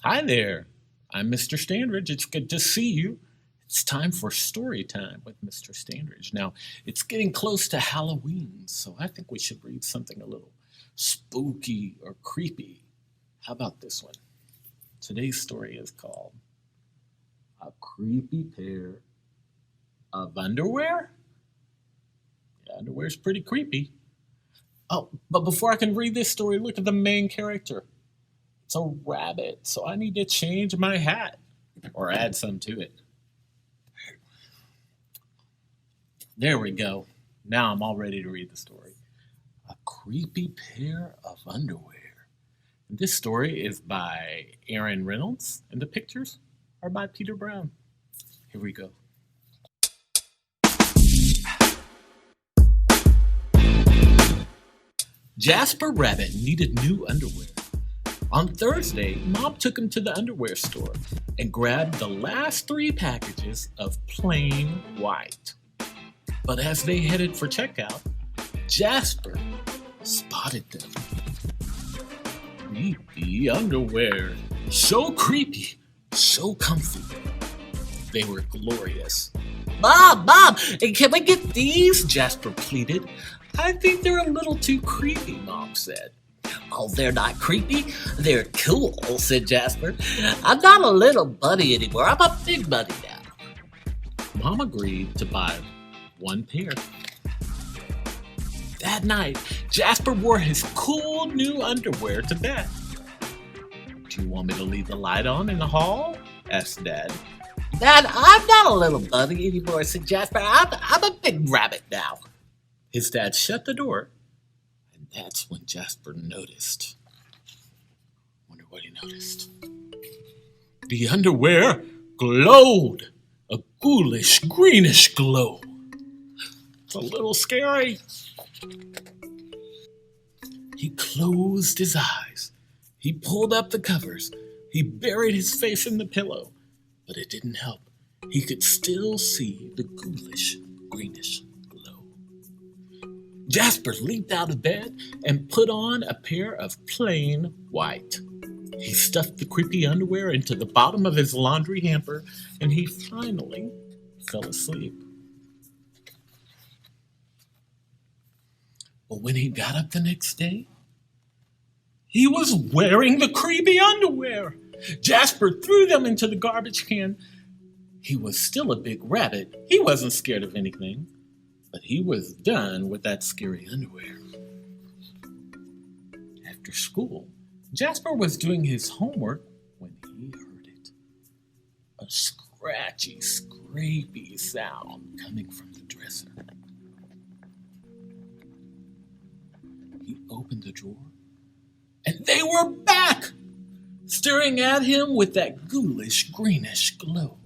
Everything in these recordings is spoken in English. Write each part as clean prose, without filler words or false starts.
Hi there. I'm Mr. Standridge. It's good to see you. It's time for story time with Mr. Standridge. Now, it's getting close to Halloween, so I think we should read something a little spooky or creepy. How about this one? Today's story is called A Creepy Pair of Underwear. Yeah, underwear's pretty creepy. Oh, but before I can read this story, look at the main character. It's a rabbit, so I need to change my hat or add some to it. There we go. Now I'm all ready to read the story. A creepy pair of underwear. This story is by Reynolds, and the pictures are by Peter Brown. Here we go. Jasper Rabbit needed new underwear. On Thursday, Mom took him to the underwear store and grabbed the last 3 packages of plain white. But as they headed for checkout, Jasper spotted them. Creepy underwear. So creepy, so comfy. They were glorious. Mom, can we get these? Jasper pleaded. I think they're a little too creepy, Mom said. Oh, they're not creepy. They're cool, said Jasper. I'm not a little bunny anymore. I'm a big bunny now. Mom agreed to buy 1 pair. That night, Jasper wore his cool new underwear to bed. Do you want me to leave the light on in the hall? Asked Dad. Dad, I'm not a little bunny anymore, said Jasper. I'm a big rabbit now. His dad shut the door. That's when Jasper noticed. Wonder what he noticed. The underwear glowed. A ghoulish, greenish glow. It's a little scary. He closed his eyes. He pulled up the covers. He buried his face in the pillow. But it didn't help. He could still see the ghoulish, greenish glow. Jasper leaped out of bed and put on a pair of plain white. He stuffed the creepy underwear into the bottom of his laundry hamper, and he finally fell asleep. But when he got up the next day, he was wearing the creepy underwear. Jasper threw them into the garbage can. He was still a big rabbit. He wasn't scared of anything. But he was done with that scary underwear. After school, Jasper was doing his homework when he heard it. A scratchy, scrapey sound coming from the dresser. He opened the drawer, and they were back, staring at him with that ghoulish, greenish glow.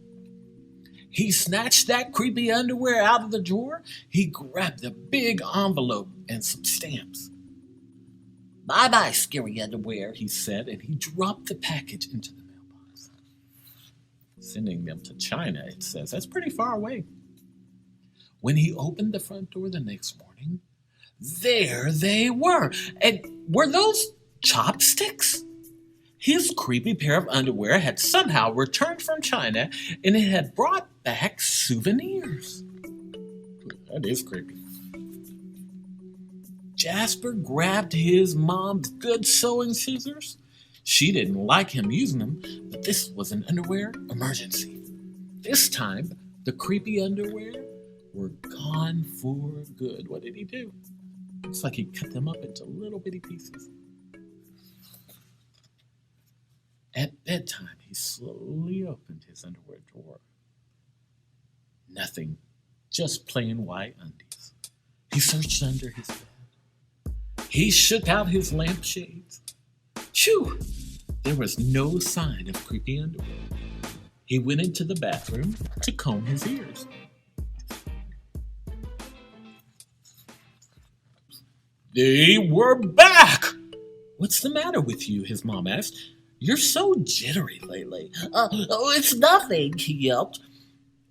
He snatched that creepy underwear out of the drawer. He grabbed a big envelope and some stamps. Bye-bye, scary underwear, he said, and he dropped the package into the mailbox. Sending them to China, it says. That's pretty far away. When he opened the front door the next morning, there they were. And were those chopsticks? His creepy pair of underwear had somehow returned from China, and it had brought back souvenirs. That is creepy. Jasper grabbed his mom's good sewing scissors. She didn't like him using them, but this was an underwear emergency. This time, the creepy underwear were gone for good. What did he do? Looks like he cut them up into little bitty pieces. At bedtime, he slowly opened his underwear drawer. Nothing, just plain white undies. He searched under his bed. He shook out his lampshades. Phew! There was no sign of creepy underwear. He went into the bathroom to comb his ears. They were back! What's the matter with you? His mom asked. You're so jittery lately. It's nothing, he yelped.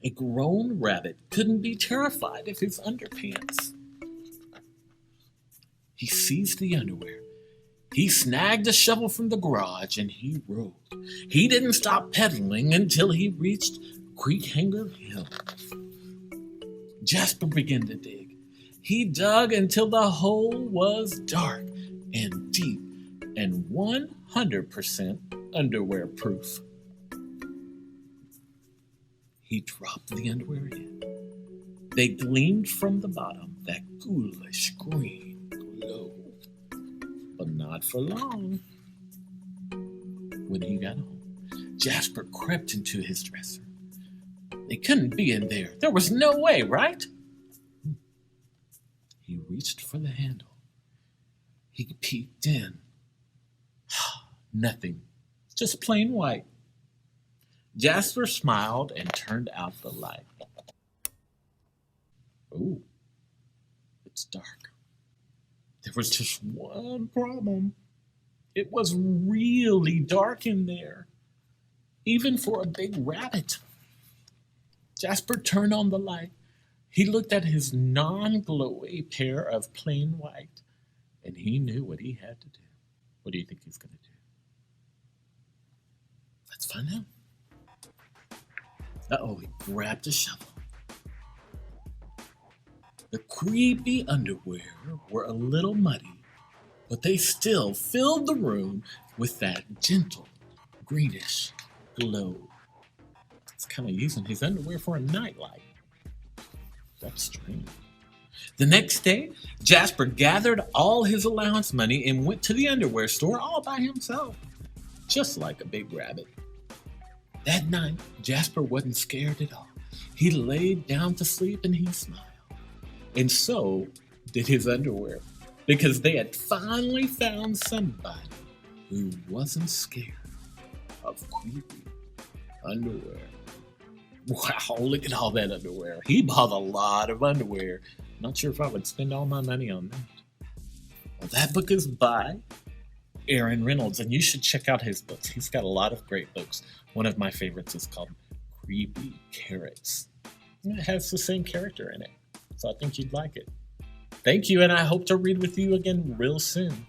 A grown rabbit couldn't be terrified of his underpants. He seized the underwear. He snagged a shovel from the garage and he rode. He didn't stop pedaling until he reached Creek Hanger Hill. Jasper began to dig. He dug until the hole was dark and deep and 100% underwear proof. He dropped the underwear in. They gleamed from the bottom, that ghoulish green glow. But not for long. When he got home, Jasper crept into his dresser. They couldn't be in there. There was no way, right? He reached for the handle. He peeked in. Nothing. Just plain white. Jasper smiled and turned out the light. Ooh, it's dark. There was just one problem. It was really dark in there, even for a big rabbit. Jasper turned on the light. He looked at his non-glowy pair of plain white, and he knew what he had to do. What do you think he's going to do? Let's find out. Uh-oh, he grabbed a shovel. The creepy underwear were a little muddy, but they still filled the room with that gentle, greenish glow. He's kind of using his underwear for a nightlight. That's strange. The next day, Jasper gathered all his allowance money and went to the underwear store all by himself, just like a big rabbit. That night, Jasper wasn't scared at all. He laid down to sleep and he smiled. And so did his underwear, because they had finally found somebody who wasn't scared of creepy underwear. Wow, look at all that underwear. He bought a lot of underwear. Not sure if I would spend all my money on that. Well, that book is by Reynolds, and you should check out his books. He's got a lot of great books. One of my favorites is called Creepy Carrots. And it has the same character in it, so I think you'd like it. Thank you, and I hope to read with you again real soon.